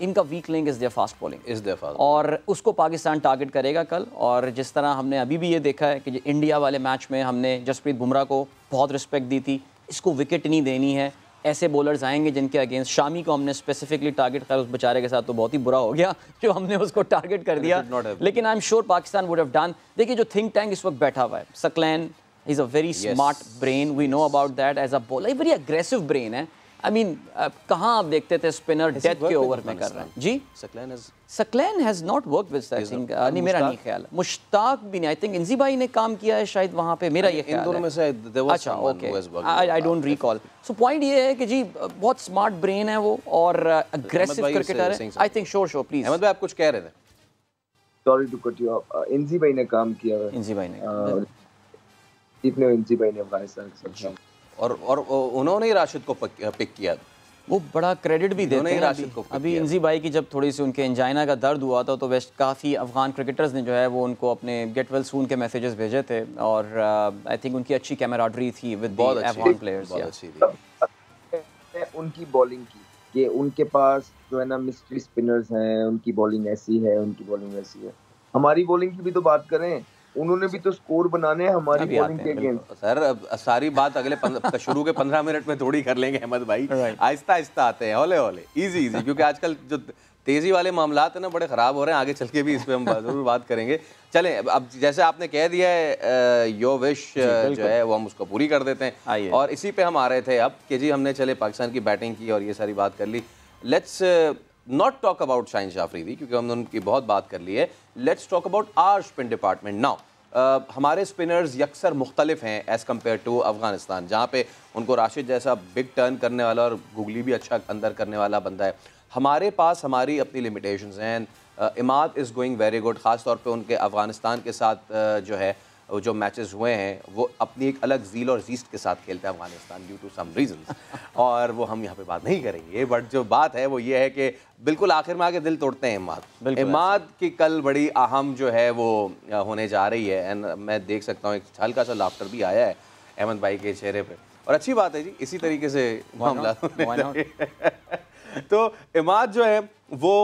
इनका weak link is their fast bowling, और उसको पाकिस्तान टारगेट करेगा कल। और जिस तरह हमने अभी भी ये देखा है कि इंडिया वाले मैच में हमने जसप्रीत बुमराह को बहुत रिस्पेक्ट दी थी, इसको विकेट नहीं देनी है। ऐसे बॉलर्स आएंगे जिनके अगेंस्ट, शामी को हमने स्पेसिफिकली टारगेट किया, उस बेचारे के साथ तो बहुत ही बुरा हो गया जो हमने उसको टारगेट कर दिया, लेकिन I am sure Pakistan would have done. देखिए जो थिंक टैंक इस वक्त बैठा हुआ है, Saqlain is a very smart brain, we know about that as a bowler, very aggressive brain है। आई मीन कहाँ आप देखते थे स्पिनर डेथ के ओवर में कर रहे हैं जी। Saqlain has not work with, I think, नहीं मेरा नहीं ख्याल, मुश्ताक भी नहीं, आई थिंक इंजी भाई ने काम किया है शायद वहाँ पे, मेरा ये ख्याल है। इन दोनों में से अच्छा, okay, I don't recall. So point ये है कि जी बहुत स्मार्ट ब्रेन है वो और अग्रेसिव क्रिकेटर है। I think sure please Ahmad भाई आप कुछ कह रहे थे। Sorry to cut you off, Inzi भाई ने काम किया है, इंजी भाई ने इतने इंजी भाई ने अफगानिस्तान के साथ, और उन्होंने ही राशिद को पिक किया। वो बड़ा क्रेडिट भी देते हैं। राशिद को अभी इंजी भाई की जब थोड़ी सी उनके एंजाइना का दर्द हुआ था तो वेस्ट काफ़ी अफगान क्रिकेटर्स ने जो है वो उनको अपने गेट वेल सून के मैसेजेस भेजे थे, और आई थिंक उनकी अच्छी कैमराडरी थी विद द अफगान प्लेयर्स। उनकी बॉलिंग की कि उनके पास जो है ना मिस्ट्री स्पिनर्स हैं, उनकी बॉलिंग ऐसी है, उनकी बॉलिंग वैसी है। हमारी बॉलिंग की भी तो बात करें, उन्होंने भी तो स्कोर बनाने हैं हमारी बॉलिंग के अगेंस्ट। सर अब सारी बात अगले शुरू के 15 मिनट में थोड़ी कर लेंगे अहमद भाई, आहिस्ता आहिस्ता आते हैं, हौले हौले, इजी इजी, क्योंकि आजकल जो तेजी वाले मामलात है ना बड़े ख़राब हो रहे हैं। आगे चल के भी इस पर हम ज़रूर बात करेंगे। चलें, अब जैसे आपने कह दिया है यो विश जो है वो हम उसको पूरी कर देते हैं, और इसी पे हम आ रहे थे अब कि जी हमने चले पाकिस्तान की बैटिंग की और ये सारी बात कर ली। Let's not talk about Shaheen Shah Afridi क्योंकि हमने उनकी बहुत बात कर ली है। Let's talk about our spin department now. हमारे स्पिनर्स यकसर मुख्तलिफ हैं एज़ कम्पेयर टू अफगानिस्तान, जहाँ पे उनको राशिद जैसा बिग टर्न करने वाला और गुगली भी अच्छा अंदर करने वाला बंदा है। हमारे पास हमारी अपनी लिमिटेशंस हैं। Imad is going very good, ख़ास तौर पे उनके अफ़गानिस्तान के साथ जो है जो मैचेस हुए हैं वो अपनी एक अलग ज़ील और ज़ीस्ट के साथ खेलता है Afghanistan due to some reasons, और वो हम यहाँ पे बात नहीं करेंगे। बट जो बात है वो ये है कि बिल्कुल आखिर में आके दिल तोड़ते हैं इमाद। इमाद की कल बड़ी अहम जो है वो होने जा रही है, एंड मैं देख सकता हूँ एक हल्का सा लाफ्टर भी आया है अहमद भाई के चेहरे पर, और अच्छी बात है जी, इसी तरीके से मामला। तो इमाद जो है वो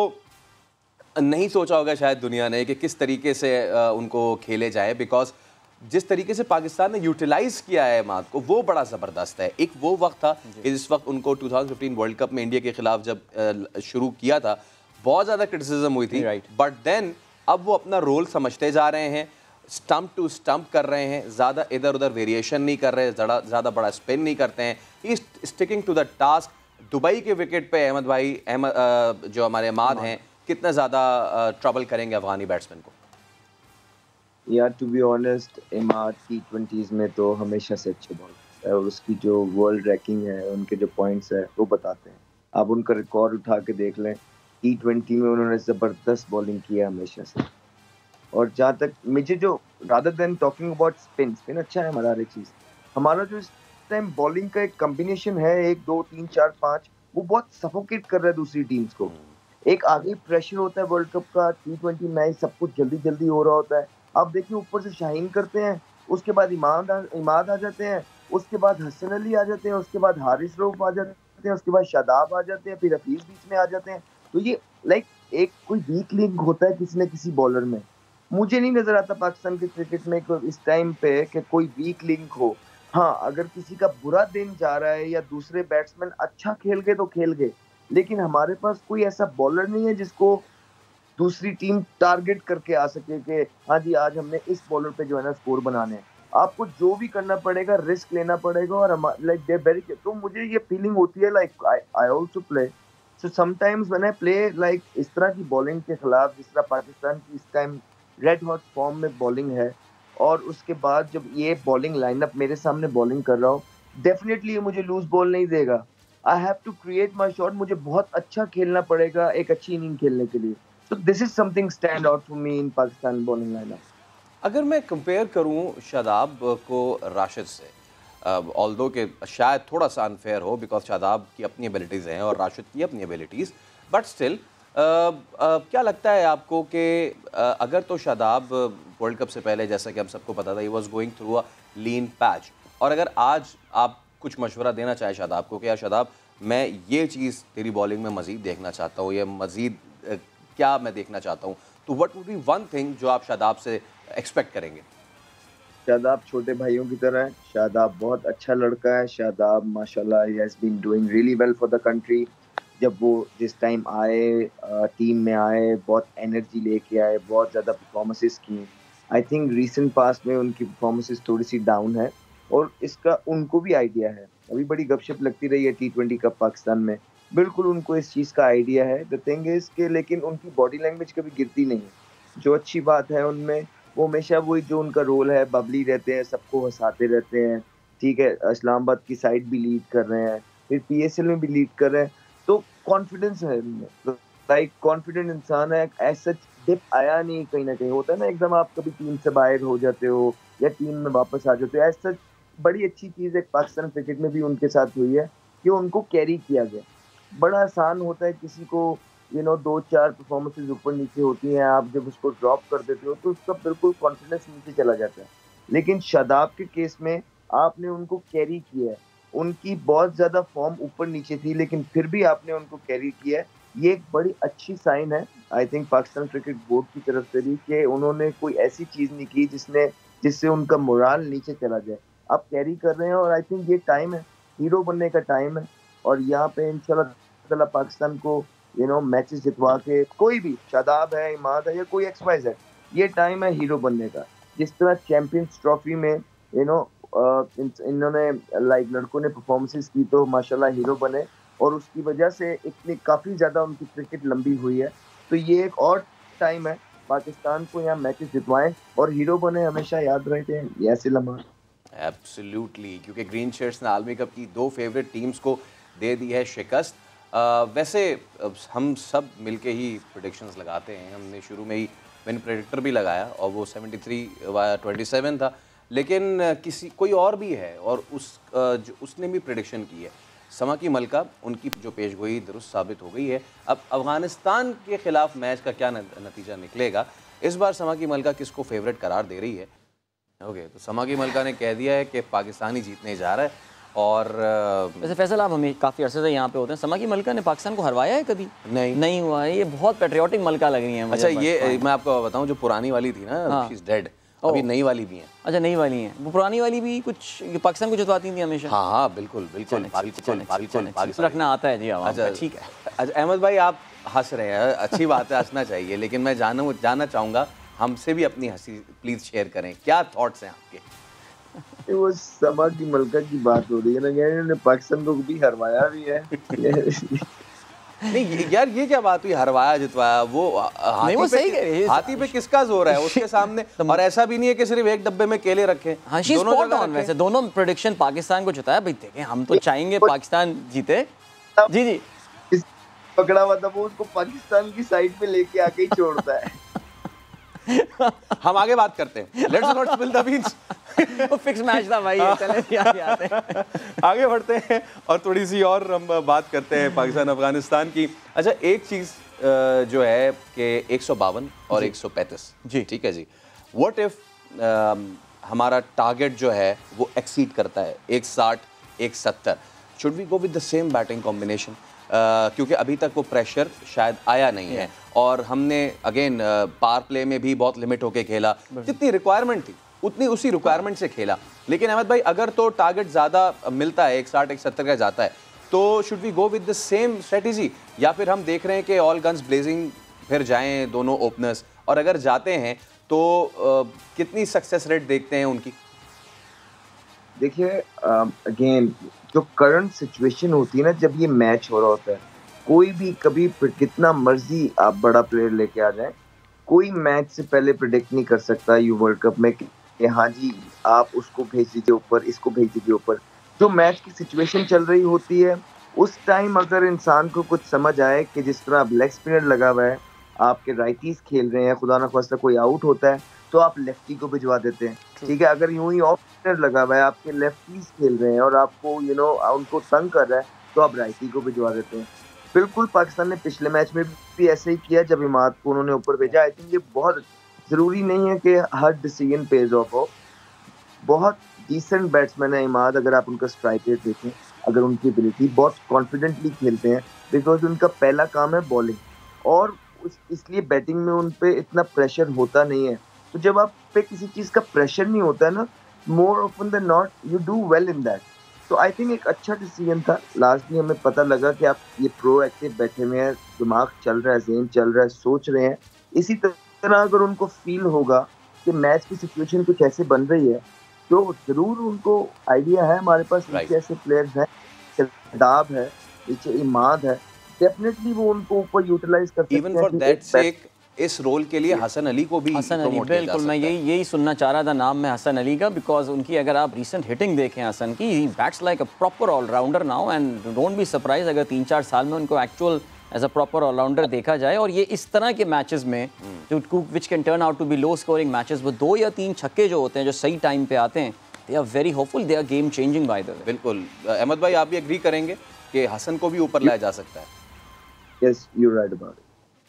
नहीं सोचा होगा शायद दुनिया ने कि किस तरीके से उनको खेले जाए, बिकॉज जिस तरीके से पाकिस्तान ने यूटिलाइज़ किया है इमाद को वो बड़ा ज़बरदस्त है। एक वो वक्त था जिस वक्त उनको 2015 वर्ल्ड कप में इंडिया के खिलाफ जब शुरू किया था बहुत ज़्यादा क्रिटिसिज्म हुई थी, बट देन अब वो अपना रोल समझते जा रहे हैं, स्टम्प टू स्टम्प कर रहे हैं, ज़्यादा इधर उधर वेरिएशन नहीं कर रहे, ज़्यादा बड़ा स्पिन नहीं करते हैं, he sticking to the task. Dubai के विकेट पे अहमद भाई जो हमारे इमाद हैं कितना ज़्यादा ट्रबल करेंगे अफगानी बैट्समैन को? यार to be honest, Imad T20s में तो हमेशा से अच्छे बॉलर है, और उसकी जो वर्ल्ड रैंकिंग है, उनके जो पॉइंट्स है वो बताते हैं। आप उनका रिकॉर्ड उठा के देख लें, T20 में उन्होंने ज़बरदस्त बॉलिंग की है हमेशा से। और जहाँ तक मुझे जो rather than talking about spin अच्छा है हमारा हर एक चीज़, हमारा जो इस टाइम बॉलिंग का एक कम्बिनेशन है 1 2 3 4 5, वो बहुत सफोकेट कर रहा है दूसरी टीम्स को। एक आगे प्रेशर होता है वर्ल्ड कप का, T20 मैच सब कुछ जल्दी जल्दी हो रहा होता है। आप देखिए ऊपर से शाहीन करते हैं, उसके बाद इमाद आ जाते हैं, उसके बाद हसन अली आ जाते हैं, उसके बाद हारिस रऊफ आ जाते हैं, उसके बाद शादाब आ जाते हैं, फिर हफीज बीच में आ जाते हैं। तो ये लाइक एक कोई वीक लिंक होता है किसी न किसी बॉलर में। मुझे नहीं नजर आता पाकिस्तान के क्रिकेट में इस टाइम पे कि कोई वीक लिंक हो। हाँ, अगर किसी का बुरा दिन जा रहा है या दूसरे बैट्समैन अच्छा खेल गए तो खेल गए, लेकिन हमारे पास कोई ऐसा बॉलर नहीं है जिसको दूसरी टीम टारगेट करके आ सके कि हाँ जी आज हमने इस बॉलर पे जो है ना स्कोर बनाने हैं। आपको जो भी करना पड़ेगा, रिस्क लेना पड़ेगा, और लाइक दे वेरी, तो मुझे ये फीलिंग होती है like I also play, so sometimes when I play like इस तरह की बॉलिंग के खिलाफ जिस तरह पाकिस्तान की इस टाइम रेड हॉट फॉर्म में बॉलिंग है, और उसके बाद जब ये बॉलिंग लाइनअप मेरे सामने बॉलिंग कर रहा हूँ, डेफिनेटली ये मुझे लूज बॉल नहीं देगा। I have to create my shot, मुझे बहुत अच्छा खेलना पड़ेगा एक अच्छी इनिंग खेलने के लिए। So this is something stand out for me in Pakistan bowling lineup. अगर मैं कंपेयर करूं शादाब को राशिद से, ऑल्दो के शायद थोड़ा सा अनफेयर हो बिकॉज शादाब की अपनी एबिलिटीज़ हैं और राशिद की अपनी एबिलिटीज़, बट स्टिल क्या लगता है आपको कि अगर तो शादाब वर्ल्ड कप से पहले जैसा कि हम सबको पता था he was going through a lean patch, और अगर आज आप कुछ मशवरा देना चाहें शादाब को कि यार शादाब मैं ये चीज़ तेरी बॉलिंग में मज़ीद देखना चाहता हूँ, या मज़ीद क्या मैं देखना चाहता हूँ, तो what would be one thing जो आप शादाब से एक्सपेक्ट करेंगे? शादाब छोटे भाइयों की तरह है, शादाब बहुत अच्छा लड़का है, शादाब माशाल्लाह he has been doing really well for the country. जब वो जिस टाइम आए टीम में आए, बहुत एनर्जी लेके आए, बहुत ज़्यादा परफॉर्मेंसेस की। आई थिंक रीसेंट पास्ट में उनकी परफॉर्मेंसेस थोड़ी सी डाउन है, और इसका उनको भी आइडिया है। अभी बड़ी गपशप लगती रही है T20 कप पाकिस्तान में, बिल्कुल उनको इस चीज़ का आइडिया है। द थिंग इज़ कि लेकिन उनकी बॉडी लैंग्वेज कभी गिरती नहीं है, जो अच्छी बात है उनमें। वो हमेशा वही जो उनका रोल है, बबली रहते हैं, सबको हँसाते रहते हैं, ठीक है। इस्लामाबाद की साइड भी लीड कर रहे हैं, फिर PSL में भी लीड कर रहे हैं, तो कॉन्फिडेंस है उनमें, लाइक कॉन्फिडेंट इंसान है। ऐसा डिप आया नहीं, कहीं ना कहीं होता है ना एकदम आप कभी टीम से बाहर हो जाते हो या टीम में वापस आ जाते हो, ऐसा बड़ी अच्छी चीज़ है पाकिस्तान क्रिकेट में भी उनके साथ हुई है कि उनको कैरी किया गया। बड़ा आसान होता है किसी को, दो चार परफॉर्मेंसेज ऊपर नीचे होती हैं, आप जब उसको ड्रॉप कर देते हो तो उसका बिल्कुल कॉन्फिडेंस नीचे चला जाता है। लेकिन शादाब के केस में आपने उनको कैरी किया है, उनकी बहुत ज़्यादा फॉर्म ऊपर नीचे थी लेकिन फिर भी आपने उनको कैरी किया है। ये एक बड़ी अच्छी साइन है I think Pakistan cricket board की तरफ से भी, कि उन्होंने कोई ऐसी चीज़ नहीं की जिससे उनका मोराल नीचे चला जाए। आप कैरी कर रहे हैं और आई थिंक ये टाइम है, हीरो बनने का टाइम है। और यहाँ पे इंशाल्लाह पाकिस्तान को मैचेस जितवा के, कोई भी शादाब है, इमाद है या कोई XYZ, ये टाइम है हीरो बनने का। जिस तरह चैंपियंस ट्रॉफी में इन्होंने लड़कों ने परफॉर्मेंसेस की तो माशाल्लाह हीरो बने, और उसकी वजह से इतनी काफ़ी ज़्यादा उनकी क्रिकेट लंबी हुई है। तो ये एक और टाइम है पाकिस्तान को यहाँ मैचेस जितवाएं और हीरो बने, हमेशा याद रहते हैं ये ऐसे लम्हा। एब्सोल्युटली, क्योंकि ग्रीन शर्ट्स ने आलमी कप की 2 फेवरेट टीम्स को दे दी है शिकस्त। वैसे हम सब मिलके ही प्रेडिक्शंस लगाते हैं, हमने शुरू में ही मैंने प्रेडिक्टर भी लगाया और वो 73-27 था, लेकिन कोई और भी है और उसने भी प्रेडिक्शन की है। समा की मलका, उनकी जो पेशगोई दुरुस्त साबित हो गई है। अब अफ़गानिस्तान के ख़िलाफ़ मैच का क्या नतीजा निकलेगा, इस बार समा की मलका किसको फेवरेट करार दे रही है? ओके, तो समा की मलका ने कह दिया है कि पाकिस्तान ही जीतने जा रहा है। और वैसे फैसल, आप हमें काफ़ी अरसे से यहाँ पे होते हैं, समा की मलका ने पाकिस्तान को हरवाया है कभी? नहीं हुआ है। ये बहुत पेट्रियाटिक मलका लग रही है मुझे। अच्छा, ये मैं आपको बताऊँ, जो पुरानी वाली थी ना, शी इज़ डेड, अभी नई वाली भी हैं। अच्छा, नई वाली हैं। वो पुरानी वाली भी कुछ पाकिस्तान को जितवाती थी हमेशा। हाँ बिल्कुल बिल्कुल, रखना आता है जी। अच्छा ठीक है। अच्छा अहमद भाई, आप हंस रहे हैं, अच्छी बात है, हंसना चाहिए, लेकिन मैं जानना चाहूँगा, हमसे भी अपनी हंसी प्लीज़ शेयर करें, क्या थॉट्स हैं आपके? वो समा की मलका की बात हो रही है ना, इन्होंने पाकिस्तान को भी हरवाया भी है। नहीं यार, ये क्या बात हुई, हरवाया जितवाया? वो हाथी पे किसका जोर है उसके सामने? और ऐसा भी नहीं है कि सिर्फ एक डब्बे में केले रखे। हाँ, वैसे दोनों प्रेडिक्शन पाकिस्तान को जिताया भाई। देखें, हम तो चाहेंगे पाकिस्तान जीते। जी जी, पकड़ा हुआ था वो, उसको पाकिस्तान की साइड पे लेके आके ही छोड़ता है। हम आगे बात करते हैं, let's not spill the beans. वो फिक्स मैच था भाई, चले आगे हैं। आगे बढ़ते हैं और थोड़ी सी और हम बात करते हैं पाकिस्तान अफगानिस्तान की। अच्छा, एक चीज़ जो है कि 152 और 135, जी ठीक है जी, व्हाट इफ हमारा टारगेट जो है वो एक्सीड करता है 160 170, should we go with the same batting combination? क्योंकि अभी तक वो प्रेशर शायद आया नहीं है और हमने अगेन पावर प्ले में भी बहुत लिमिट होके खेला, जितनी रिक्वायरमेंट थी उतनी उसी रिक्वायरमेंट से खेला। लेकिन अहमद भाई, अगर तो टारगेट ज़्यादा मिलता है, 160 170 का जाता है, तो should we go with the same strategy, या फिर हम देख रहे हैं कि ऑल गन्स ब्लेजिंग फिर जाएं दोनों ओपनर्स, और अगर जाते हैं तो कितनी सक्सेस रेट देखते हैं उनकी? देखिए, अगेन जो करंट सिचुएशन होती है ना, जब ये मैच हो रहा होता है, कोई भी कभी कितना मर्जी आप बड़ा प्लेयर लेके आ जाए, कोई मैच से पहले प्रेडिक्ट नहीं कर सकता यू वर्ल्ड कप में कि हाँ जी आप उसको भेज दीजिए ऊपर, इसको भेज दीजिए ऊपर। जो मैच की सिचुएशन चल रही होती है उस टाइम अगर इंसान को कुछ समझ आए कि जिस तरह अब लेग स्पिनर लगा हुआ है, आपके राइटीज खेल रहे हैं, खुदा ना खास्ता कोई आउट होता है तो आप लेफ्टी को भिजवा देते हैं, ठीक है। अगर यूं ही ऑफ स्पिनर लगा हुआ है, आपके लेफ्टीज खेल रहे हैं और आपको उनको तंग कर रहा है, तो आप राइटी को भिजवा देते हैं। बिल्कुल पाकिस्तान ने पिछले मैच में भी ऐसे ही किया जब इमाद को उन्होंने ऊपर भेजा। आई थिंक ये बहुत ज़रूरी नहीं है कि हर डिसीजन पेज ऑफ हो। बहुत डिसेंट बैट्समैन है इमाद, अगर आप उनका स्ट्राइक रेट देखें, अगर उनकी एबिलिटी, बहुत कॉन्फिडेंटली खेलते हैं बिकॉज उनका पहला काम है बॉलिंग, और इसलिए बैटिंग में उन पर इतना प्रेशर होता नहीं है। तो जब आप पे किसी चीज़ का प्रेशर नहीं होता है ना, more often than not you do well in that. तो आई थिंक एक अच्छा डिसीजन था। लास्टली हमें पता लगा कि आप ये प्रोएक्टिव बैठे हुए हैं, दिमाग चल रहा है, ज़हन चल रहा है, सोच रहे हैं। इसी तरह अगर उनको फील होगा कि मैच की सिचुएशन कुछ ऐसे बन रही है, तो ज़रूर उनको आइडिया है, हमारे पास नीचे ऐसे प्लेयर्स हैं, शादाब है, नीचे इमाद है, डेफिनेटली वो उनको ऊपर यूटिलाइज कर सकते हैं। इवन फॉर दैट सेक इस रोल के लिए हसन अली को भी, हसन अली, बिल्कुल मैं यही सुनना चाह रहा था नाम में हसन अली का, बिकॉज उनकी अगर आप रिसेंट हिटिंग देखें हसन की, he bats like a proper allrounder now, and don't be surprise अगर 3-4 साल में उनको actual as a proper allrounder देखा जाए। और ये इस तरह के मैचेस में जो which can turn out to be low scoring matches, वो 2 या 3 छक्के जो होते हैं जो सही टाइम पे आते हैं, they are very hopeful, they are game changing by the way. बिल्कुल अहमद भाई, आप भी एग्री करेंगे कि हसन को भी ऊपर लाया जा सकता है? Yes, you're right about it.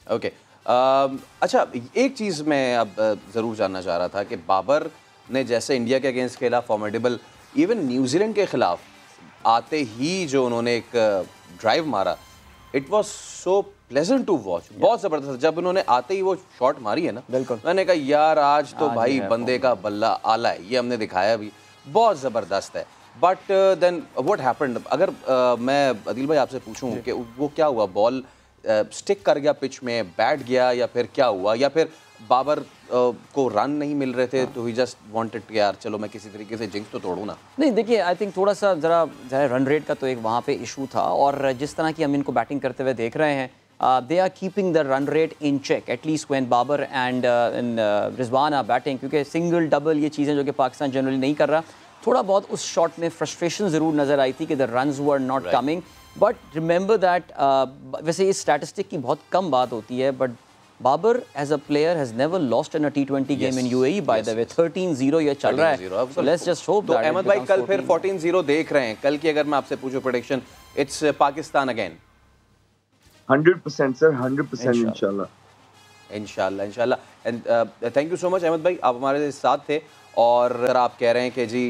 Okay अच्छा, एक चीज़ मैं अब ज़रूर जानना चाह रहा था कि बाबर ने जैसे इंडिया के अगेंस्ट खेला फॉर्मेडेबल, इवन न्यूजीलैंड के ख़िलाफ़ आते ही जो उन्होंने एक ड्राइव मारा, it was so pleasant to watch, बहुत ज़बरदस्त। जब उन्होंने आते ही वो शॉट मारी है ना, बिल्कुल, मैंने कहा यार आज तो भाई बंदे का बल्ला आला है, ये हमने दिखाया भी, बहुत ज़बरदस्त है। बट देन व्हाट हैपेंड, अगर मैं अदिल भाई आपसे पूछूं कि वो क्या हुआ, बॉल स्टिक कर गया पिच में, बैठ गया, या फिर क्या हुआ, या फिर बाबर को रन नहीं मिल रहे थे तो ही जस्ट वांटेड कि यार चलो मैं किसी तरीके से जिंक्स तो तोड़ूं ना? नहीं देखिए, आई थिंक थोड़ा सा ज़रा रन रेट का तो एक वहाँ पे इशू था, और जिस तरह की हम इनको बैटिंग करते हुए देख रहे हैं, they are keeping the run rate in check at least when Babar and Rizwan are batting, क्योंकि सिंगल डबल ये चीज़ें जो कि पाकिस्तान जनरली नहीं कर रहा। थोड़ा बहुत उस शॉट में फ्रस्ट्रेशन ज़रूर नज़र आई थी कि the runs were not coming, but remember that, वैसे इस स्टैटिस्टिक की बहुत कम बात होती है, but Babar as a player has never lost in a T20 game in UAE, by the way 13-0 ये चल रहा है, so let's just hope that Ahmad भाई कल फिर 14-0 देख रहे हैं, कल की अगर मैं आपसे पूछूं prediction, it's Pakistan again? 100% sir, 100% इंशाल्लाह। And thank you so much Ahmed भाई, आप हमारे साथ थे, और अगर आप कह रहे हैं कि जी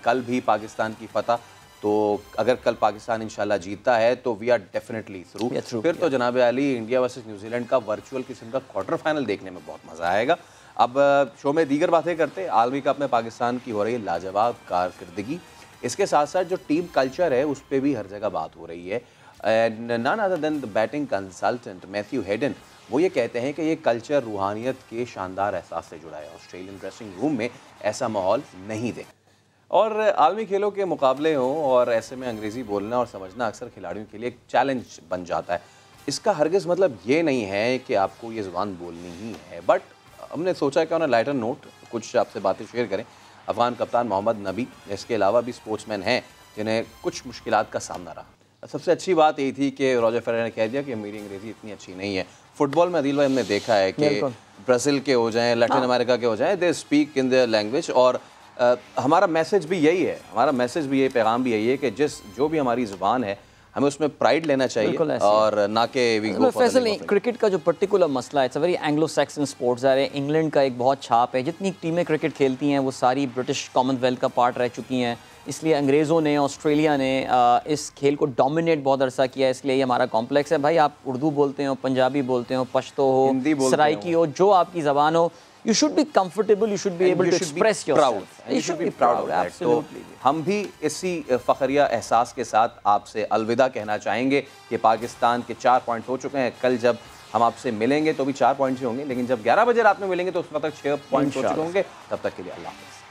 कल भी पाकिस्तान की फतह, तो अगर कल पाकिस्तान इंशाल्लाह जीतता है तो वी आर डेफिनेटली थ्रू। फिर तो जनाब आली इंडिया वर्सेस न्यूजीलैंड का वर्चुअल किस्म का क्वार्टर फाइनल देखने में बहुत मज़ा आएगा। अब शो में दीगर बातें करते, आलमी कप में पाकिस्तान की हो रही है लाजवाब कारकर्दगी, इसके साथ साथ जो टीम कल्चर है उस पर भी हर जगह बात हो रही है। And none other than the batting consultant Matthew Hayden, वो ये कहते हैं कि ये कल्चर रूहानियत के शानदार एहसास से जुड़ा है, ऑस्ट्रेलियन ड्रेसिंग रूम में ऐसा माहौल नहीं दे। और आलमी खेलों के मुकाबले हों और ऐसे में अंग्रेज़ी बोलना और समझना अक्सर खिलाड़ियों के लिए एक चैलेंज बन जाता है। इसका हरगिज़ मतलब ये नहीं है कि आपको ये ज़ुबान बोलनी ही है, बट हमने सोचा कि ऑन अ लाइटर नोट कुछ आपसे बातें शेयर करें। अफ़गान कप्तान मोहम्मद नबी, इसके अलावा भी स्पोर्ट्समैन हैं जिन्हें कुछ मुश्किलात का सामना रहा। सबसे अच्छी बात यही थी कि रॉजर फेडरर ने कह दिया कि मेरी अंग्रेज़ी इतनी अच्छी नहीं है। फुटबॉल में अदील भाई हमने देखा है कि ब्राज़ील के हो जाएं, लैटिन अमेरिका के हो जाएं, they speak in their language, और हमारा मैसेज भी यही है, हमारा मैसेज भी यही, पैगाम भी यही है कि जो भी हमारी ज़ुबान है हमें उसमें प्राइड लेना चाहिए, और ना कि we go for the name. Cricket का जो पर्टिकुलर मसला है, it's a very Anglo Saxon sports है। इंग्लैंड का एक बहुत छाप है, जितनी टीमें क्रिकेट खेलती हैं वो सारी ब्रिटिश कॉमनवेल्थ का पार्ट रह चुकी हैं, इसलिए अंग्रेज़ों ने, ऑस्ट्रेलिया ने इस खेल को डोमिनेट बहुत अरसा किया है, इसलिए ये हमारा कॉम्प्लेक्स है। भाई आप उर्दू बोलते हो, पंजाबी बोलते हो, पश्तो हो, सराइकी हो, जो आपकी ज़बान हो, you should be comfortable, you should be able to express yourself. You should be proud of that. Absolutely. तो हम भी इसी फ़ख्रिया एहसास के साथ आपसे अलविदा कहना चाहेंगे कि पाकिस्तान के 4 पॉइंट हो चुके हैं। कल जब हम आपसे मिलेंगे तो भी 4 पॉइंट्स ही होंगे, लेकिन जब 11 बजे रात में मिलेंगे तो उस वक्त तक 6 पॉइंट हो चुके होंगे। तब तक के लिए अल्लाह हाफ़िज़।